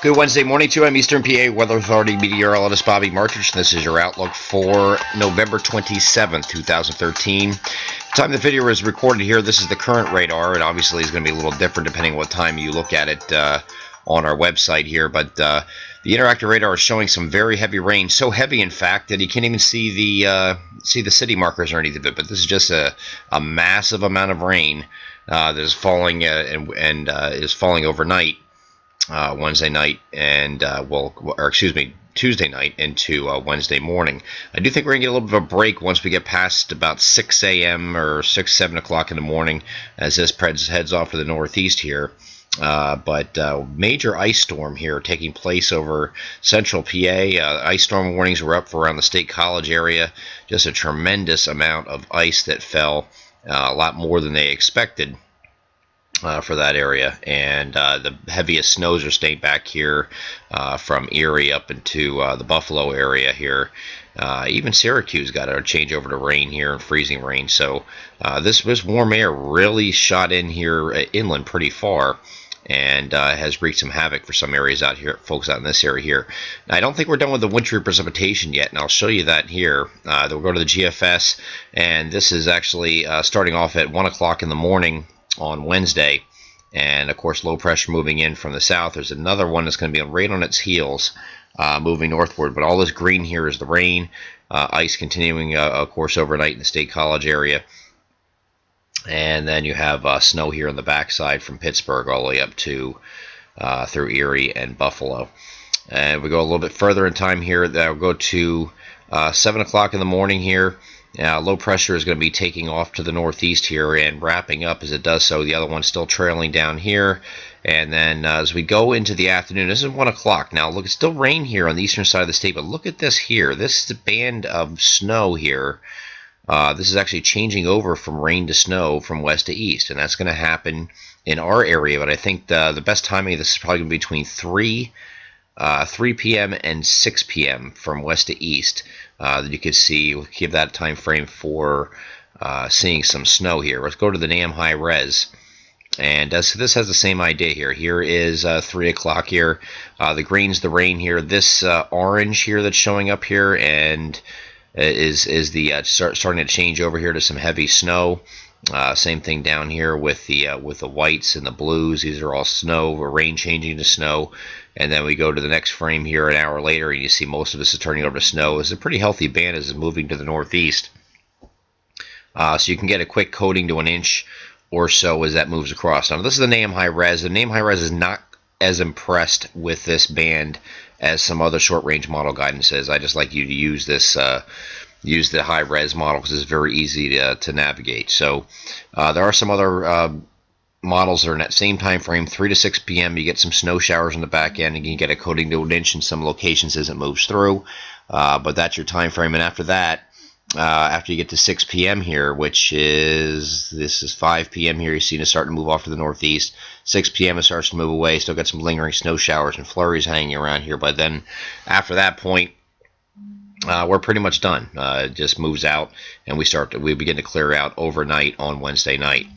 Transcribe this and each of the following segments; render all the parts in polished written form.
Good Wednesday morning to you. I'm Eastern PA Weather Authority meteorologist Bobby Martich. This is your outlook for November 27th, 2013. The time the video is recorded here, this is the current radar. It obviously is going to be a little different depending on what time you look at it on our website here. But the interactive radar is showing some very heavy rain. So heavy, in fact, that you can't even see the city markers or anything of it. But this is just a massive amount of rain that is falling and is falling overnight. Wednesday night and Tuesday night into Wednesday morning. I do think we're going to get a little bit of a break once we get past about 6 a.m. or 7 o'clock in the morning as this heads off to the northeast here. But major ice storm here taking place over central PA. Ice storm warnings were up for around the State College area. Just a tremendous amount of ice that fell, a lot more than they expected. For that area, and the heaviest snows are staying back here from Erie up into the Buffalo area here. Even Syracuse got a change over to rain here and freezing rain. So this warm air really shot in here inland pretty far, and has wreaked some havoc for some areas out here, folks out in this area here. Now, I don't think we're done with the wintry precipitation yet, and I'll show you that here. We'll go to the GFS, and this is actually starting off at 1 o'clock in the morning on Wednesday, and of course low pressure moving in from the south. There's another one that's going to be right on its heels moving northward, but all this green here is the rain. Ice continuing of course overnight in the State College area, and then you have snow here on the backside from Pittsburgh all the way up to through Erie and Buffalo. And we go a little bit further in time here. That'll go to 7 o'clock in the morning here. Low pressure is going to be taking off to the northeast here and wrapping up as it does so. The other one's still trailing down here. And then as we go into the afternoon, this is 1 o'clock. Now, look, it's still rain here on the eastern side of the state, but look at this here. This band of snow here, this is actually changing over from rain to snow from west to east. And that's going to happen in our area. But I think the best timing of this is probably going to be between 3 p.m. and 6 p.m. from west to east. That you could see, we'll give that time frame for seeing some snow here. Let's go to the NAM high res, and so this has the same idea here. Here is 3 o'clock here. The green's the rain here. This orange here that's showing up here and is the starting to change over here to some heavy snow. Same thing down here with the whites and the blues. These are all snow or rain changing to snow. And then we go to the next frame here an hour later, and you see most of this is turning over to snow. It's a pretty healthy band as it's moving to the northeast. So you can get a quick coating to an inch or so as that moves across. Now, this is the NAM high res. The NAM high res is not as impressed with this band as some other short range model guidance is. I just like you to use this. Use the high res model because it's very easy to navigate. So there are some other models that are in that same time frame, 3 to 6 p.m. You get some snow showers in the back end, and you can get a coating to an inch in some locations as it moves through. But that's your time frame. And after that, after you get to 6 p.m. here, which this is 5 p.m. here, you're seeing it starting to move off to the northeast. 6 p.m. it starts to move away. Still got some lingering snow showers and flurries hanging around here. But then after that point, we're pretty much done. It just moves out, and we begin to clear out overnight on Wednesday night.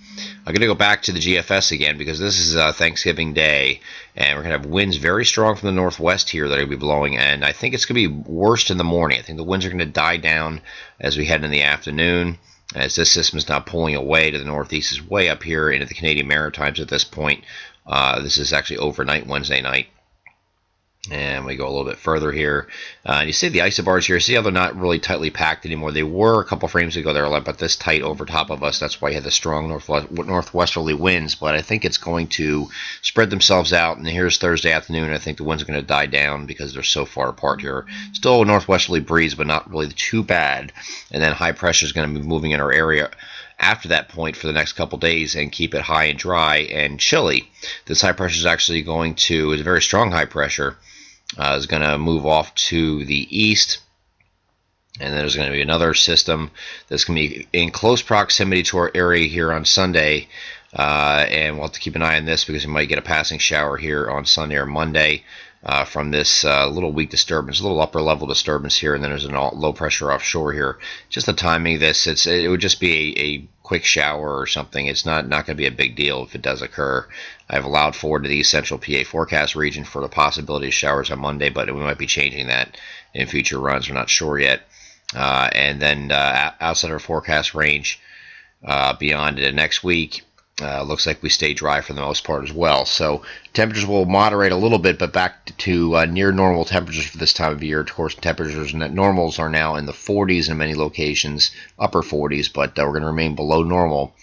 I'm going to go back to the GFS again because this is Thanksgiving Day, and we're going to have winds very strong from the northwest here that are going to be blowing, and I think it's going to be worst in the morning. I think the winds are going to die down as we head in the afternoon, as this system is not pulling away to the northeast. It's way up here into the Canadian Maritimes at this point. This is actually overnight Wednesday night. And we go a little bit further here. And you see the isobars here. See how they're not really tightly packed anymore. They were a couple frames ago. They were about this tight over top of us. That's why you had the strong northwesterly winds. But I think it's going to spread themselves out. And here's Thursday afternoon. I think the winds are going to die down because they're so far apart here. Still a northwesterly breeze, but not really too bad. And then high pressure is going to be moving in our area after that point for the next couple days and keep it high and dry and chilly. This high pressure is actually going to, is a very strong high pressure. Is going to move off to the east, and then there's going to be another system that's going to be in close proximity to our area here on Sunday, and we'll have to keep an eye on this because we might get a passing shower here on Sunday or Monday from this little weak disturbance, a little upper level disturbance here, and then there's a low pressure offshore here. Just the timing of this, it would just be quick shower or something. It's not going to be a big deal if it does occur. I've allowed forward to the East Central PA forecast region for the possibility of showers on Monday, but we might be changing that in future runs. We're not sure yet. And then outside our forecast range, beyond it next week, looks like we stay dry for the most part as well. So temperatures will moderate a little bit, but back to near normal temperatures for this time of year. Of course, temperatures and normals are now in the 40s in many locations, upper 40s, but we're going to remain below normal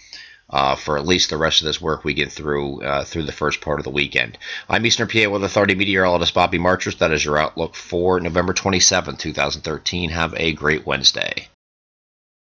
for at least the rest of this work we get through the first part of the weekend. I'm Eastern PA Weather Authority meteorologist Bobby Marchers. That is your outlook for November 27th, 2013. Have a great Wednesday.